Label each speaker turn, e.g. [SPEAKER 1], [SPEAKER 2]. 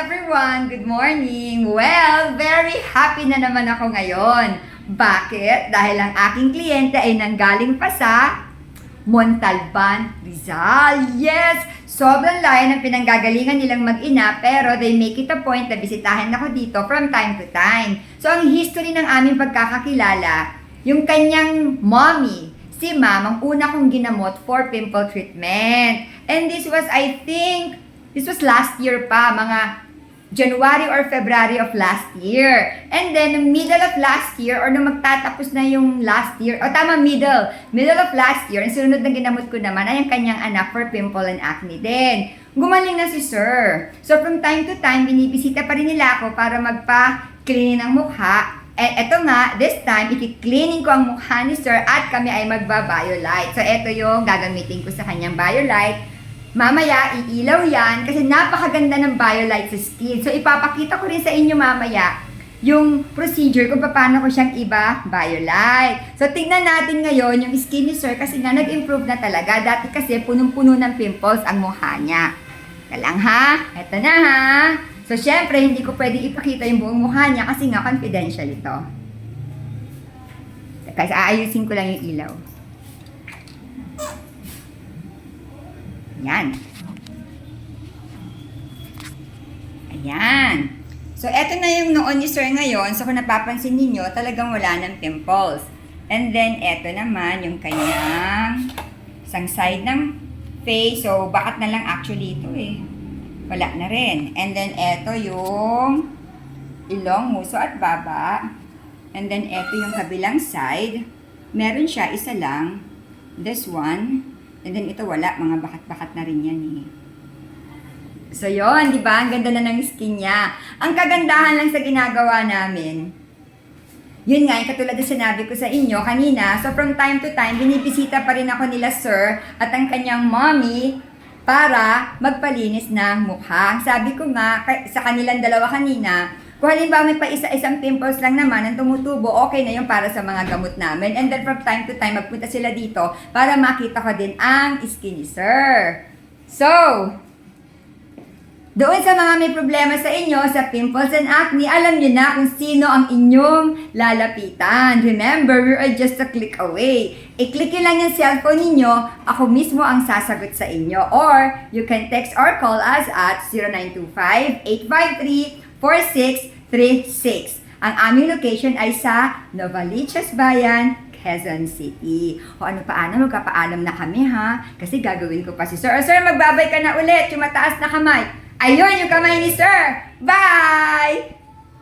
[SPEAKER 1] everyone! Good morning! Well, very happy na naman ako ngayon. Bakit? Dahil ang aking kliyente ay nanggaling pa sa Montalban, Rizal. Yes! Sobrang layo ng pinanggagalingan nilang mag-ina pero they make it a point na bisitahin ako dito from time to time. So, ang history ng aming pagkakakilala, yung kanyang mommy, si ma'am, ang una kong ginamot for pimple treatment. And this was, I think, this was last year pa, mga January or February of last year. And then, middle of last year, or nung magtatapos na yung last year, o tama, middle of last year, ang sunod na ginamot ko naman ay ang kanyang anak for pimple and acne din. Gumaling na si sir. So, from time to time, binibisita pa rin nila ako para magpa-clean ng mukha. And eto nga, this time, i-cleaning ko ang mukha ni sir at kami ay magba-biolite. So, eto yung gagamitin ko sa kanyang biolite. Mamaya, iilaw yan kasi napakaganda ng biolite sa skin. So, ipapakita ko rin sa inyo mamaya yung procedure kung paano ko siyang iba-biolite. So, tingnan natin ngayon yung skin ni sir kasi nga nag-improve na talaga. Dati kasi punong-puno ng pimples ang mukha niya. Kalang ha? Eto na ha? So, syempre, hindi ko pwedeng ipakita yung buong mukha niya kasi nga confidential ito. Kasi aayusin ko lang yung ilaw. Yan. Ayan. So, eto na yung noon ni sir ngayon. So, kung napapansin ninyo, talagang wala ng pimples. And then, eto naman yung kanyang isang side ng face. So, bakat na lang actually ito eh. Wala na rin. And then, eto yung ilong, nguso at baba. And then, eto yung kabilang side. Meron siya, isa lang. This one. And then, ito wala. Mga bakat-bakat na rin yan eh. So, yon, di ba? Ang ganda na ng skin niya. Ang kagandahan lang sa ginagawa namin, yun nga, yung katulad na sinabi ko sa inyo kanina. So, from time to time, binibisita pa rin ako nila sir at ang kanyang mommy para magpalinis ng mukha. Sabi ko nga sa kanilang dalawa kanina, kung halimbawa may pa isa-isang pimples lang naman ang tumutubo, okay na yung para sa mga gamot namin. And then from time to time, magpunta sila dito para makita ko din ang skin ni sir. So, doon sa mga may problema sa inyo, sa pimples and acne, alam nyo na kung sino ang inyong lalapitan. Remember, we are just a click away. I-click nyo lang yung cellphone ninyo, ako mismo ang sasagot sa inyo. Or, you can text or call us at 0925-853-4636. Ang aming location ay sa Novaliches Bayan, Quezon City. O ano paano, magkapaalam na kami ha? Kasi gagawin ko pa si sir. Sir, magbabay ka na ulit, yung mataas na kamay. Ayun, yung kamay ni sir. Bye!